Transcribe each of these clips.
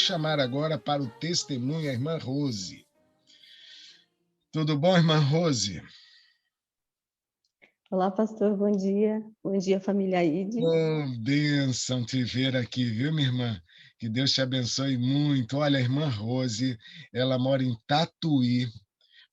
chamar agora para o testemunho a irmã Rose. Tudo bom, irmã Rose? Olá, pastor, bom dia. Bom dia, família Aide. Bênção te ver aqui, viu, minha irmã? Que Deus te abençoe muito. Olha, a irmã Rose, ela mora em Tatuí,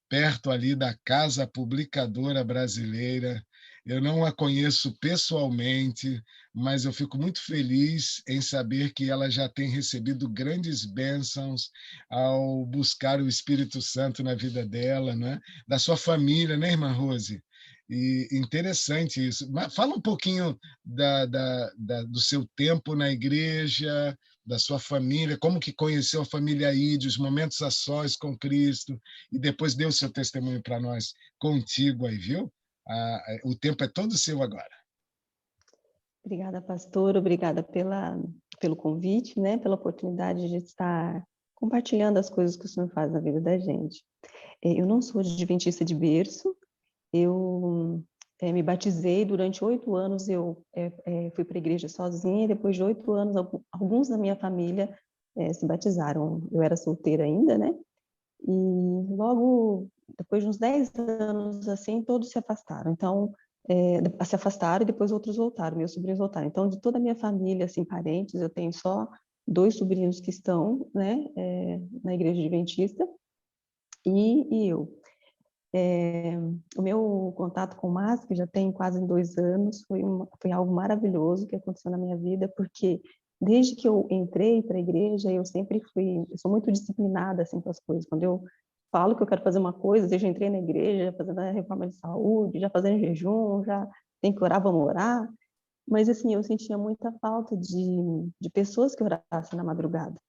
perto ali da Casa Publicadora Brasileira. Eu não a conheço pessoalmente, mas eu fico muito feliz em saber que ela já tem recebido grandes bênçãos ao buscar o Espírito Santo na vida dela, né? Da sua família, né, irmã Rose? E interessante isso. Mas fala um pouquinho do seu tempo na igreja, da sua família, como que conheceu a família Aide, os momentos a sós com Cristo, e depois dê o seu testemunho para nós contigo aí, viu? O tempo é todo seu agora. Obrigada, pastor, obrigada pelo convite, né, pela oportunidade de estar compartilhando as coisas que o Senhor faz na vida da gente. Eu não sou adventista de berço, eu me batizei durante 8 anos, eu fui para a igreja sozinha, e depois de 8 anos, alguns da minha família se batizaram. Eu era solteira ainda, né, e logo depois de uns 10 anos, assim, todos se afastaram. Então, se afastaram e depois outros voltaram, meus sobrinhos voltaram. Então, de toda a minha família, assim, parentes, eu tenho só 2 sobrinhos que estão, né, na igreja adventista, e eu. O meu contato com o MASP já tem quase 2 anos, foi algo maravilhoso que aconteceu na minha vida, porque desde que eu entrei para a igreja, eu sou muito disciplinada, assim, com as coisas. Quando eu falo que eu quero fazer uma coisa, desde que eu entrei na igreja, fazendo a reforma de saúde, já fazendo jejum, já tem que orar, vamos orar. Mas, assim, eu sentia muita falta de pessoas que orassem na madrugada.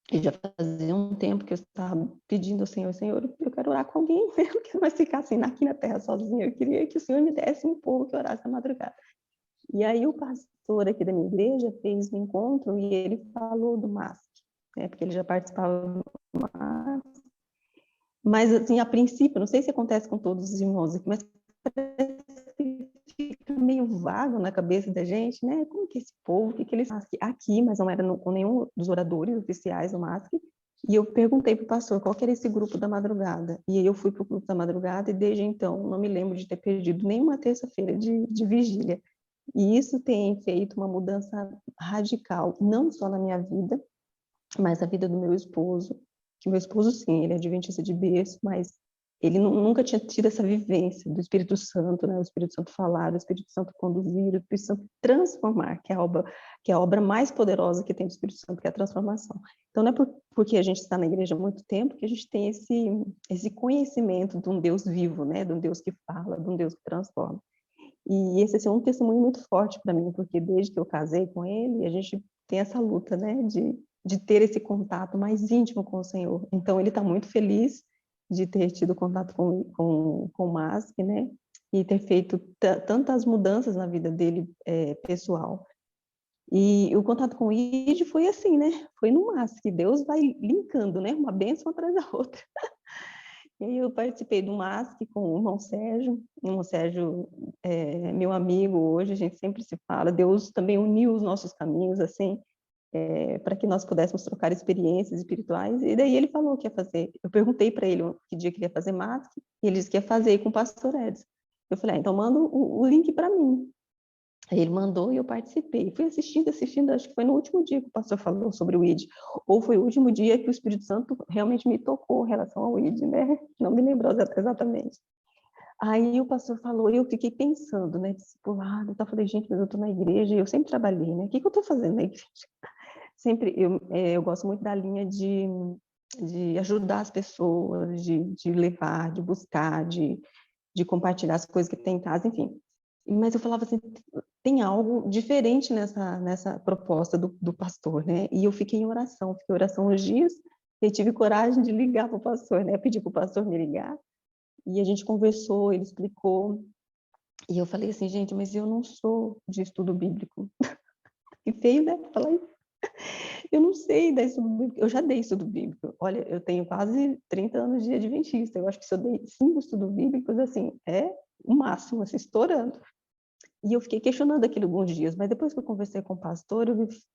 E já fazia um tempo que eu estava pedindo ao Senhor, Senhor, eu quero orar com alguém, eu não quero mais ficar assim aqui na terra sozinha, eu queria que o Senhor me desse um povo que orasse na madrugada. E aí o pastor aqui da minha igreja fez um encontro e ele falou do MASP, né, porque ele já participava do MASP. Mas, assim, a princípio, não sei se acontece com todos os irmãos aqui, mas parece que fica meio vago na cabeça da gente, né? Como que esse povo, o que eles fazem aqui, mas não era com nenhum dos oradores oficiais do MASP. E eu perguntei para o pastor qual que era esse grupo da madrugada. E aí eu fui para o grupo da madrugada e desde então não me lembro de ter perdido nenhuma terça-feira de vigília. E isso tem feito uma mudança radical, não só na minha vida, mas na vida do meu esposo. Que meu esposo, sim, ele é adventista de berço, mas ele nunca tinha tido essa vivência do Espírito Santo, né? O Espírito Santo falar, o Espírito Santo conduzir, o Espírito Santo transformar, que é a obra mais poderosa que tem do Espírito Santo, que é a transformação. Então, não é porque a gente está na igreja há muito tempo que a gente tem esse conhecimento de um Deus vivo, né? De um Deus que fala, de um Deus que transforma. E esse é um testemunho muito forte para mim, porque desde que eu casei com ele, a gente tem essa luta, né? De ter esse contato mais íntimo com o Senhor. Então, ele está muito feliz de ter tido contato com o MASP, né? E ter feito tantas mudanças na vida dele pessoal. E o contato com o ID foi assim, né? Foi no MASP, que Deus vai linkando, né? Uma bênção atrás da outra. E aí eu participei do MASP com o irmão Sérgio. O irmão Sérgio é meu amigo hoje, a gente sempre se fala. Deus também uniu os nossos caminhos, assim, para que nós pudéssemos trocar experiências espirituais. E daí ele falou que ia fazer. Eu perguntei para ele que dia que ele ia fazer MASP, e ele disse que ia fazer com o pastor Edson. Eu falei, então manda o link para mim. Aí ele mandou e eu participei. Fui assistindo, acho que foi no último dia que o pastor falou sobre o ID, ou foi o último dia que o Espírito Santo realmente me tocou em relação ao ID, né? Não me lembro exatamente. Aí o pastor falou, e eu fiquei pensando, né, discipulado, eu falei, gente, mas eu estou na igreja, e eu sempre trabalhei, né? O que eu estou fazendo na igreja? Sempre, eu gosto muito da linha de ajudar as pessoas, de levar, de buscar, de compartilhar as coisas que tem em casa, enfim. Mas eu falava assim, tem algo diferente nessa proposta do pastor, né? E eu fiquei em oração uns dias, e tive coragem de ligar para o pastor, né? Pedi para o pastor me ligar, e a gente conversou, ele explicou, e eu falei assim, gente, mas eu não sou de estudo bíblico. Que feio, né? Falar isso. Eu não sei dar estudo bíblico, eu já dei estudo bíblico. Olha, eu tenho quase 30 anos de adventista, eu acho que se eu dei 5 estudos bíblicos, assim, é o máximo, assim, estourando. E eu fiquei questionando aquilo alguns dias, mas depois que eu conversei com o pastor,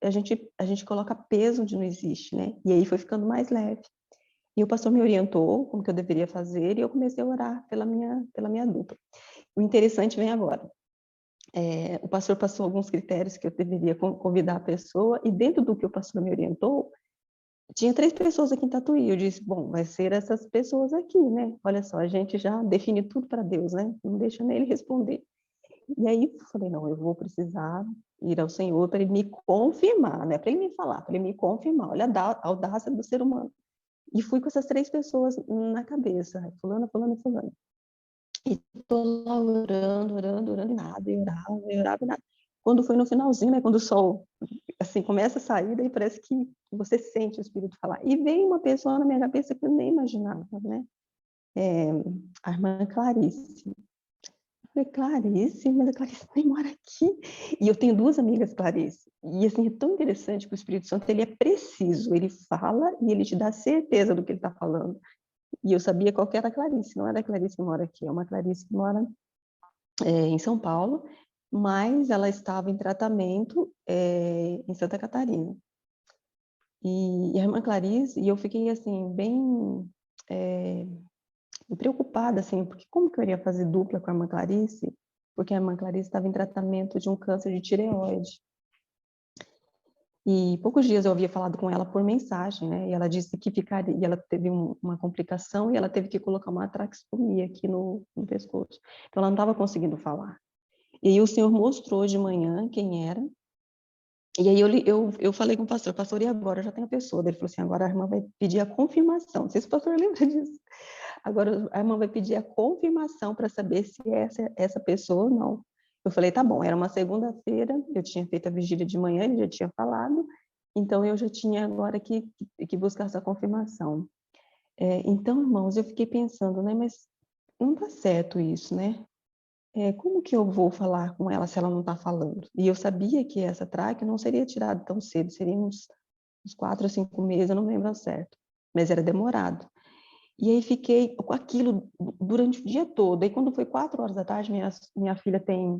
a gente coloca peso onde não existe, né? E aí foi ficando mais leve. E o pastor me orientou como que eu deveria fazer e eu comecei a orar pela minha dupla. O interessante vem agora. O pastor passou alguns critérios que eu deveria convidar a pessoa e dentro do que o pastor me orientou, tinha 3 pessoas aqui em Tatuí. Eu disse, bom, vai ser essas pessoas aqui, né? Olha só, a gente já define tudo para Deus, né? Não deixa nele responder. E aí eu falei, não, eu vou precisar ir ao Senhor para ele me confirmar, né? Para ele me falar, para ele me confirmar. Olha a audácia do ser humano. E fui com essas 3 pessoas na cabeça, fulana, fulana, fulana. E tô lá orando, orando, orando, e nada, e orava, e nada. Quando foi no finalzinho, né, quando o sol, assim, começa a sair, daí parece que você sente o Espírito falar. E veio uma pessoa na minha cabeça que eu nem imaginava, né? A irmã Clarice. Eu falei, Clarice? Mas a Clarice nem mora aqui. E eu tenho 2 amigas Clarice. E, assim, é tão interessante que o Espírito Santo, ele é preciso. Ele fala e ele te dá certeza do que ele está falando. E eu sabia qual que era a Clarice. Não era a Clarice que mora aqui, é uma Clarice que mora em São Paulo, mas ela estava em tratamento em Santa Catarina. E a irmã Clarice, e eu fiquei assim, bem preocupada, assim, porque como que eu iria fazer dupla com a irmã Clarice? Porque a irmã Clarice estava em tratamento de um câncer de tireoide. E poucos dias eu havia falado com ela por mensagem, né? E ela disse que ficaria, e ela teve uma complicação e ela teve que colocar uma traqueostomia aqui no pescoço. Então ela não estava conseguindo falar. E aí o Senhor mostrou de manhã quem era. E aí eu falei com o pastor, e agora? Eu já tenho a pessoa. Ele falou assim, agora a irmã vai pedir a confirmação. Não sei se o pastor lembra disso. Agora a irmã vai pedir a confirmação para saber se é essa pessoa ou não. Eu falei, tá bom, era uma segunda-feira, eu tinha feito a vigília de manhã, ele já tinha falado, então eu já tinha agora que buscar essa confirmação. Então, irmãos, eu fiquei pensando, né, mas não tá certo isso, né? Como que eu vou falar com ela se ela não está falando? E eu sabia que essa traque não seria tirada tão cedo, seria uns 4 ou 5 meses, eu não lembro ao certo, mas era demorado. E aí fiquei com aquilo durante o dia todo. Aí quando foi 4 horas da tarde, minha filha tem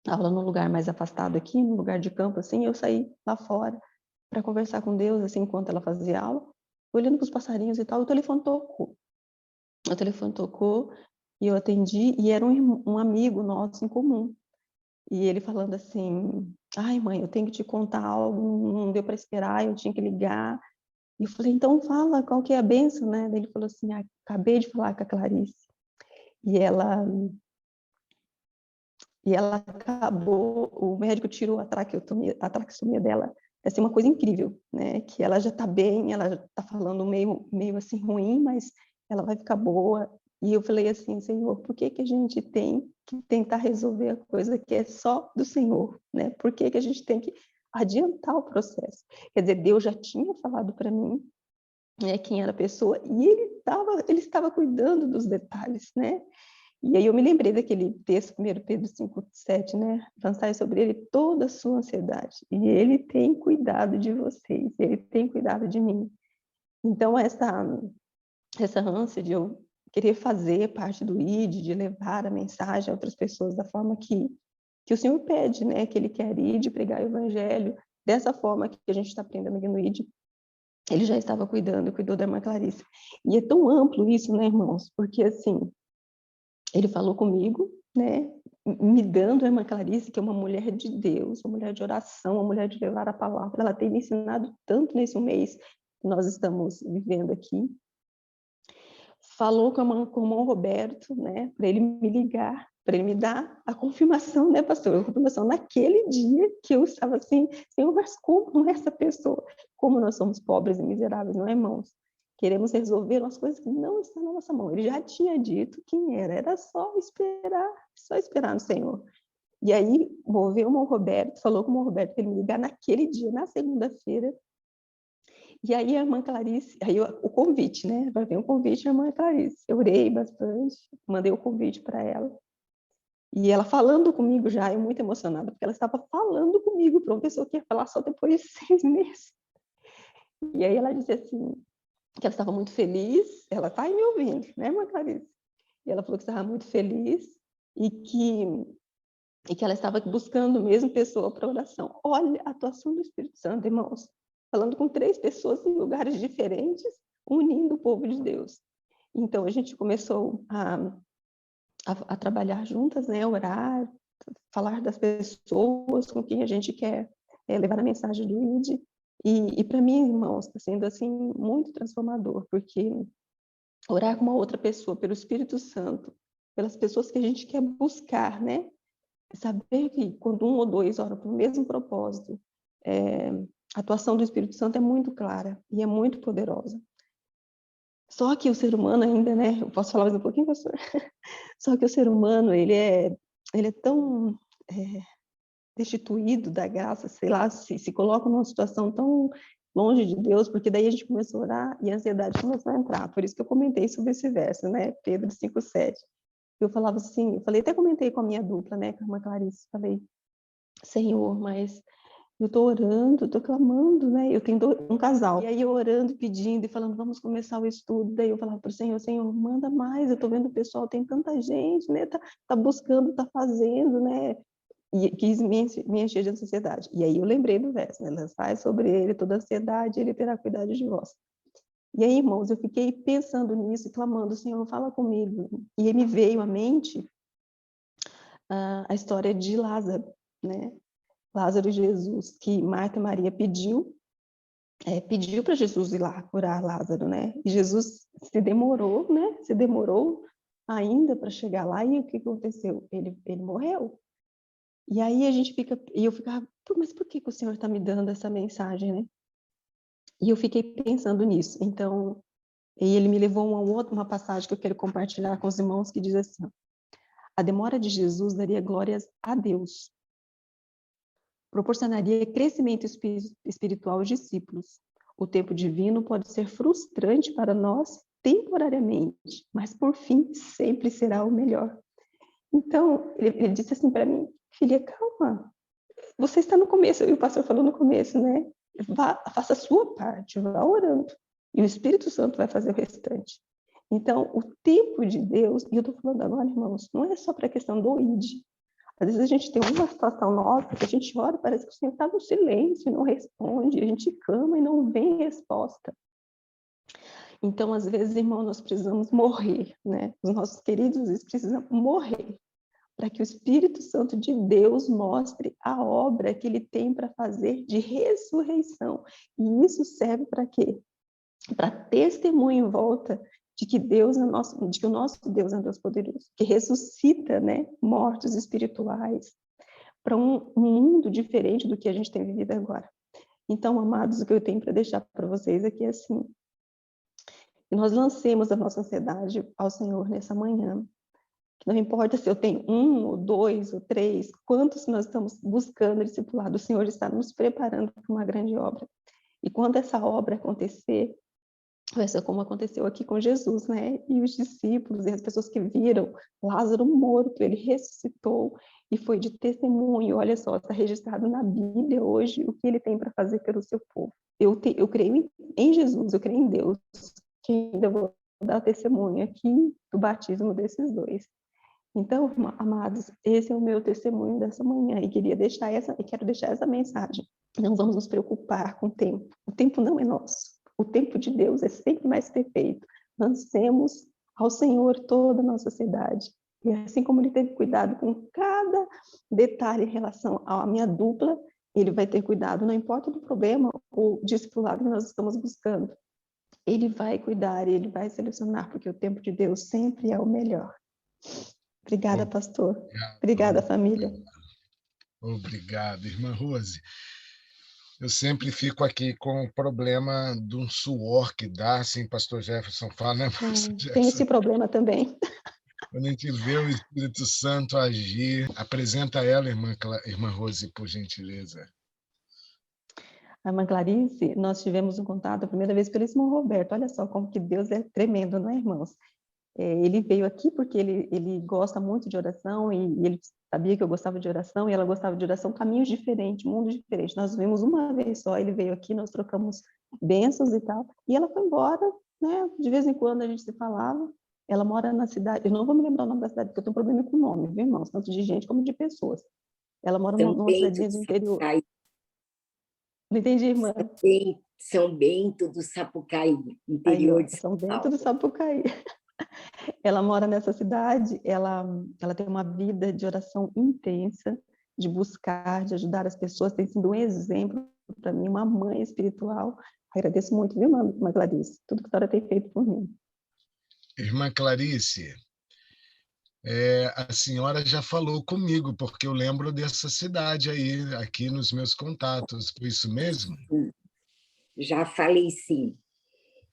aula num lugar mais afastado aqui, num lugar de campo, assim, eu saí lá fora para conversar com Deus, assim, enquanto ela fazia aula, olhando para os passarinhos e tal, o telefone tocou. O telefone tocou e eu atendi, e era um amigo nosso em comum. E ele falando assim, ai mãe, eu tenho que te contar algo, não deu para esperar, eu tinha que ligar. E eu falei, então fala, qual que é a bênção, né? Daí ele falou assim, acabei de falar com a Clarice. E ela, e ela acabou, o médico tirou a traqueostomia dela. Assim, uma coisa incrível, né? Que ela já está bem, ela já está falando meio assim ruim, mas ela vai ficar boa. E eu falei assim, Senhor, por que que a gente tem que tentar resolver a coisa que é só do Senhor, né? Por que que a gente tem que adiantar o processo? Quer dizer, Deus já tinha falado para mim, né, quem era a pessoa, e ele estava cuidando dos detalhes, né? E aí eu me lembrei daquele texto, 1 Pedro 5:7, né? Lançai sobre ele toda a sua ansiedade, e ele tem cuidado de vocês, ele tem cuidado de mim. Então, essa ânsia de eu querer fazer parte do ID, de levar a mensagem a outras pessoas da forma que o Senhor pede, né? Que ele quer ir, de pregar o evangelho, dessa forma que a gente está aprendendo aqui no ID, ele já estava cuidou da irmã Clarice. E é tão amplo isso, né, irmãos? Porque, assim, ele falou comigo, né, me dando a irmã Clarice, que é uma mulher de Deus, uma mulher de oração, uma mulher de levar a palavra. Ela tem me ensinado tanto nesse mês que nós estamos vivendo aqui. Falou com o irmão Roberto, né, para ele me ligar, para ele me dar a confirmação, né, pastor? A confirmação naquele dia que eu estava assim, Senhor, mas como essa pessoa? Como nós somos pobres e miseráveis, não é, irmãos? Queremos resolver umas coisas que não estão na nossa mão. Ele já tinha dito quem era só esperar no Senhor. E aí, moveu o irmão Roberto, falou com o irmão Roberto para ele me ligar naquele dia, na segunda-feira. E aí a irmã Clarice, o convite, né? Vai vir um convite à irmã Clarice. Eu orei bastante, mandei o convite para ela. E ela falando comigo já, eu muito emocionada, porque ela estava falando comigo para uma pessoa que ia falar só depois de 6 meses. E aí ela disse assim, que ela estava muito feliz, ela está aí me ouvindo, né, irmã Clarice? E ela falou que estava muito feliz e que e que ela estava buscando mesmo pessoa para oração. Olha a atuação do Espírito Santo, irmãos, falando com 3 pessoas em lugares diferentes, unindo o povo de Deus. Então, a gente começou a trabalhar juntas, né, orar, falar das pessoas com quem a gente quer levar a mensagem do ID. E para mim, irmãos, está sendo assim muito transformador, porque orar com uma outra pessoa, pelo Espírito Santo, pelas pessoas que a gente quer buscar, né? Saber que quando 1 ou 2 oram para o mesmo propósito, a atuação do Espírito Santo é muito clara e é muito poderosa. Só que o ser humano ainda, né? Eu posso falar mais um pouquinho, pastor? Só que o ser humano, ele é tão destituído da graça, sei lá, se coloca numa situação tão longe de Deus, porque daí a gente começou a orar e a ansiedade começou a entrar. Por isso que eu comentei sobre esse verso, né? Pedro 5:7. Eu falava assim, eu falei, até comentei com a minha dupla, né, com a irmã Clarice, falei, Senhor, mas eu estou orando, estou clamando, né? Eu tenho um casal. E aí eu orando, pedindo e falando, vamos começar o estudo. Daí eu falava para o Senhor, Senhor, manda mais. Eu estou vendo o pessoal, tem tanta gente, né? Tá buscando, tá fazendo, né? E quis me encher de ansiedade. E aí eu lembrei do verso, né? Lançai sobre ele toda a ansiedade, ele terá cuidado de vós. E aí, irmãos, eu fiquei pensando nisso, clamando, Senhor, fala comigo. E aí me veio à mente a história de Lázaro, né? Lázaro e Jesus, que Marta e Maria pediu para Jesus ir lá curar Lázaro, né? E Jesus se demorou, né? Se demorou ainda para chegar lá, e o que aconteceu? Ele morreu. E aí eu ficava, mas por que o Senhor está me dando essa mensagem, né? E eu fiquei pensando nisso. Então, e ele me levou a uma passagem que eu quero compartilhar com os irmãos, que diz assim: a demora de Jesus daria glórias a Deus, proporcionaria crescimento espiritual aos discípulos. O tempo divino pode ser frustrante para nós temporariamente, mas por fim sempre será o melhor. Então, ele disse assim para mim, filha, calma, você está no começo, e o pastor falou no começo, né? Faça a sua parte, vá orando, e o Espírito Santo vai fazer o restante. Então, o tempo de Deus, e eu estou falando agora, irmãos, não é só para a questão do ID. Às vezes a gente tem uma situação nossa que a gente ora, parece que o Senhor está no silêncio, não responde, a gente clama e não vem resposta. Então, às vezes, irmão, nós precisamos morrer, né? Os nossos queridos precisam morrer para que o Espírito Santo de Deus mostre a obra que ele tem para fazer de ressurreição. E isso serve para quê? Para testemunho em volta de que Deus é de que o nosso Deus é um Deus poderoso, que ressuscita, né, mortos espirituais para um mundo diferente do que a gente tem vivido agora. Então, amados, o que eu tenho para deixar para vocês aqui é assim: que nós lancemos a nossa ansiedade ao Senhor nessa manhã. Que não importa se eu tenho 1, ou 2, ou 3, quantos nós estamos buscando discipulado, o Senhor está nos preparando para uma grande obra. E quando essa obra acontecer, vai ser como aconteceu aqui com Jesus, né? E os discípulos e as pessoas que viram Lázaro morto, ele ressuscitou e foi de testemunho. Olha só, está registrado na Bíblia hoje o que ele tem para fazer pelo seu povo. Eu creio em Jesus, eu creio em Deus, que ainda vou dar testemunho aqui do batismo desses dois. Então, amados, esse é o meu testemunho dessa manhã e quero deixar essa mensagem. Não vamos nos preocupar com o tempo. O tempo não é nosso. O tempo de Deus é sempre mais perfeito. Lancemos ao Senhor toda a nossa cidade. E assim como ele teve cuidado com cada detalhe em relação à minha dupla, ele vai ter cuidado, não importa do problema ou discipulado que nós estamos buscando. Ele vai cuidar, ele vai selecionar, porque o tempo de Deus sempre é o melhor. Obrigada, pastor. Obrigada, família. Obrigado, irmã Rose. Eu sempre fico aqui com o problema de um suor que dá, assim, pastor Jefferson fala, né, pastor Jefferson? Tem esse problema também. Quando a gente vê o Espírito Santo agir, apresenta ela, irmã Rose, por gentileza. A irmã Clarice, nós tivemos um contato a primeira vez pelo irmão Roberto. Olha só como que Deus é tremendo, não é, irmãos? Ele veio aqui porque ele gosta muito de oração e ele sabia que eu gostava de oração e ela gostava de oração, caminhos diferentes, mundos diferentes. Nós vimos uma vez só, ele veio aqui, nós trocamos bênçãos e tal, e ela foi embora, né? De vez em quando a gente se falava. Ela mora na cidade, eu não vou me lembrar o nome da cidade, porque eu tenho problema com o nome, viu, irmãos? Tanto de gente como de pessoas. Ela mora numa Também cidadezinha do interior. Não entendi, irmã. São Bento do Sapucaí, Aí, interior ó, de São São Bento Paulo. do Sapucaí. Ela mora nessa cidade, ela tem uma vida de oração intensa, de buscar, de ajudar as pessoas, tem sido um exemplo para mim, uma mãe espiritual. Agradeço muito, viu, irmã Clarice? Tudo que a senhora tem feito por mim. Irmã Clarice, a senhora já falou comigo, porque eu lembro dessa cidade aí, aqui nos meus contatos. Foi isso mesmo? Já falei sim.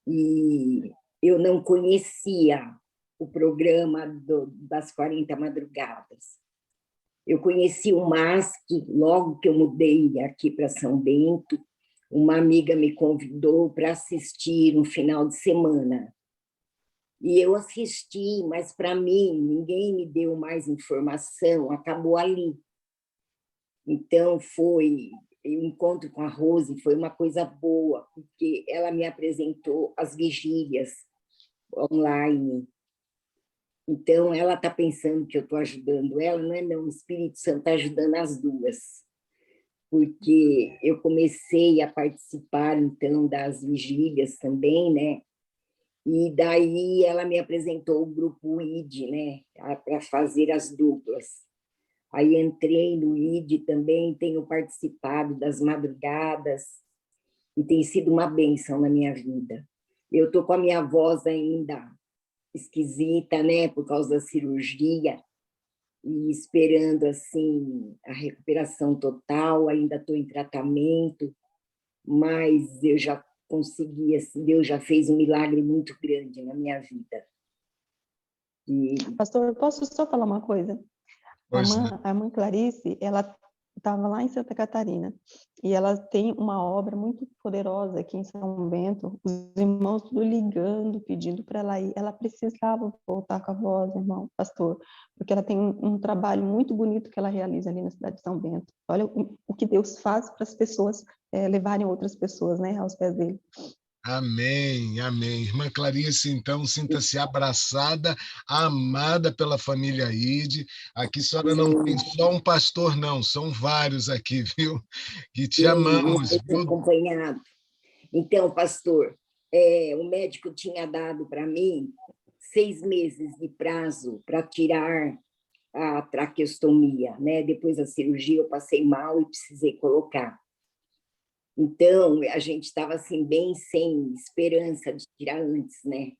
E eu não conhecia o programa das 40 Madrugadas. Eu conheci o MASC logo que eu mudei aqui para São Bento. Uma amiga me convidou para assistir no final de semana. E eu assisti, mas para mim, ninguém me deu mais informação, acabou ali. Então, o encontro com a Rose foi uma coisa boa, porque ela me apresentou as vigílias online. Então, ela está pensando que eu estou ajudando ela, não é não, o Espírito Santo está ajudando as duas, porque eu comecei a participar, então, das vigílias também, né? E daí ela me apresentou o grupo ID, né, para fazer as duplas. Aí entrei no ID também, tenho participado das madrugadas, e tem sido uma bênção na minha vida. Eu estou com a minha voz ainda esquisita, né, por causa da cirurgia, e esperando, assim, a recuperação total, ainda estou em tratamento, mas eu já consegui, assim, Deus já fez um milagre muito grande na minha vida. Pastor, posso só falar uma coisa? Pois não. A mãe Clarice, ela estava lá em Santa Catarina e ela tem uma obra muito poderosa aqui em São Bento. Os irmãos tudo ligando, pedindo para ela ir. Ela precisava voltar com a voz, irmão, pastor, porque ela tem um trabalho muito bonito que ela realiza ali na cidade de São Bento. Olha o que Deus faz para as pessoas levarem outras pessoas, né, aos pés dele. Amém, amém. Irmã Clarice, então, sinta-se abraçada, amada pela família Ide. Aqui a senhora não tem só um pastor, não, são vários aqui, viu? Que te amamos, Tenho viu? acompanhado. Então, pastor, o médico tinha dado para mim 6 meses de prazo para tirar a traqueostomia, né? Depois da cirurgia eu passei mal e precisei colocar. Então, a gente estava assim bem sem esperança de tirar antes, né?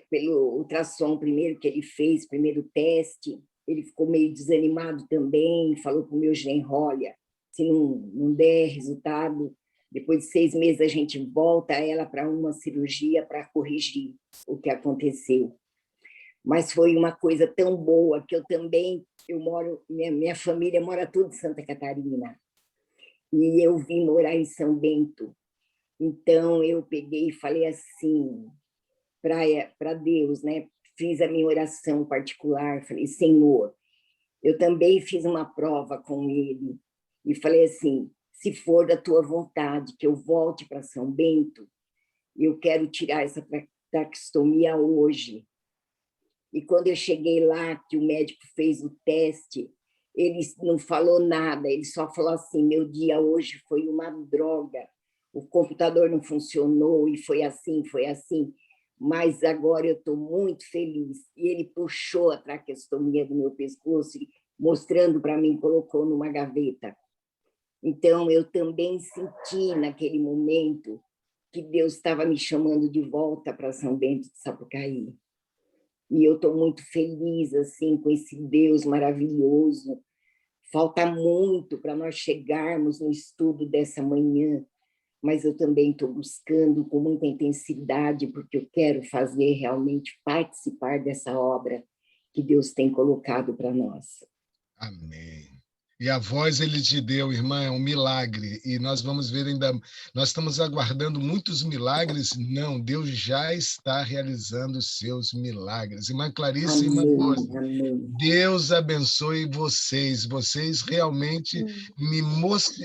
Pelo ultrassom primeiro que ele fez, primeiro teste, ele ficou meio desanimado também, falou para o meu genro, olha, se não der resultado, depois de 6 meses a gente volta ela para uma cirurgia para corrigir o que aconteceu. Mas foi uma coisa tão boa que minha família mora tudo em Santa Catarina, e eu vim morar em São Bento. Então, eu peguei e falei assim para Deus, né? Fiz a minha oração particular, falei, Senhor, eu também fiz uma prova com ele, e falei assim, se for da tua vontade que eu volte para São Bento, eu quero tirar essa traqueostomia hoje. E quando eu cheguei lá, que o médico fez o teste, ele não falou nada, ele só falou assim, meu dia hoje foi uma droga, o computador não funcionou, e foi assim, mas agora eu estou muito feliz. E ele puxou a traqueostomia do meu pescoço, mostrando para mim, colocou numa gaveta. Então, eu também senti naquele momento que Deus estava me chamando de volta para São Bento de Sapucaí. E eu estou muito feliz assim com esse Deus maravilhoso. Falta muito para nós chegarmos no estudo dessa manhã, mas eu também estou buscando com muita intensidade, porque eu quero fazer realmente participar dessa obra que Deus tem colocado para nós. Amém. E a voz ele te deu, irmã, é um milagre. E nós vamos ver ainda, nós estamos aguardando muitos milagres. Não, Deus já está realizando os seus milagres. Irmã Clarice e irmã Amém, Rose, amém. Deus abençoe vocês. Vocês realmente me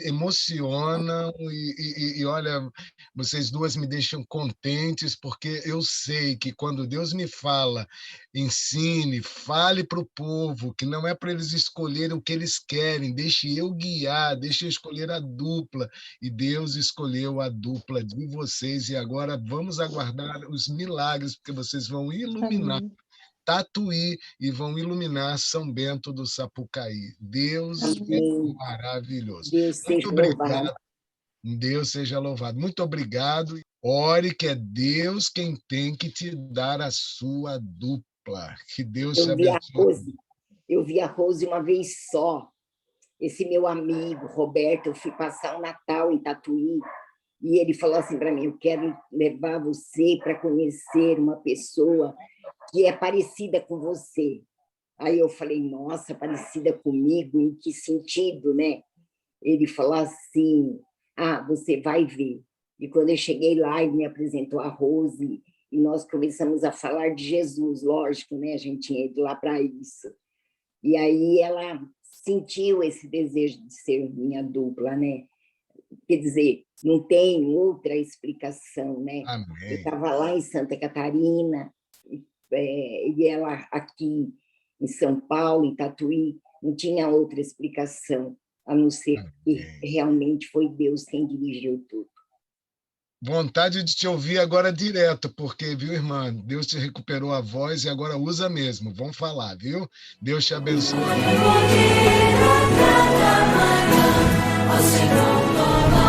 emocionam e olha, vocês duas me deixam contentes, porque eu sei que quando Deus me fala, ensine, fale para o povo, que não é para eles escolherem o que eles querem, deixe eu guiar, deixe eu escolher a dupla. E Deus escolheu a dupla de vocês, e agora vamos aguardar os milagres, porque vocês vão iluminar Amém. Tatuí e vão iluminar São Bento do Sapucaí. Deus é Amém. maravilhoso. Deus Muito seja louvado. obrigado. Deus seja louvado. Muito obrigado. Ore que é Deus quem tem que te dar a sua dupla. Que Deus te abençoe. Eu vi a Rose uma vez só. Esse meu amigo, Roberto, eu fui passar o Natal em Tatuí, e ele falou assim para mim: eu quero levar você para conhecer uma pessoa que é parecida com você. Aí eu falei: nossa, parecida comigo? Em que sentido, né? Ele falou assim: você vai ver. E quando eu cheguei lá, ele me apresentou a Rose, e nós começamos a falar de Jesus, lógico, né? A gente tinha ido lá para isso. E aí ela sentiu esse desejo de ser minha dupla, né? Quer dizer, não tem outra explicação, né? Amém. Eu estava lá em Santa Catarina, e ela aqui em São Paulo, em Tatuí, não tinha outra explicação, a não ser que realmente foi Deus quem dirigiu tudo. Vontade de te ouvir agora direto, porque, viu, irmã, Deus te recuperou a voz e agora usa mesmo. Vamos falar, viu? Deus te abençoe. Ao Senhor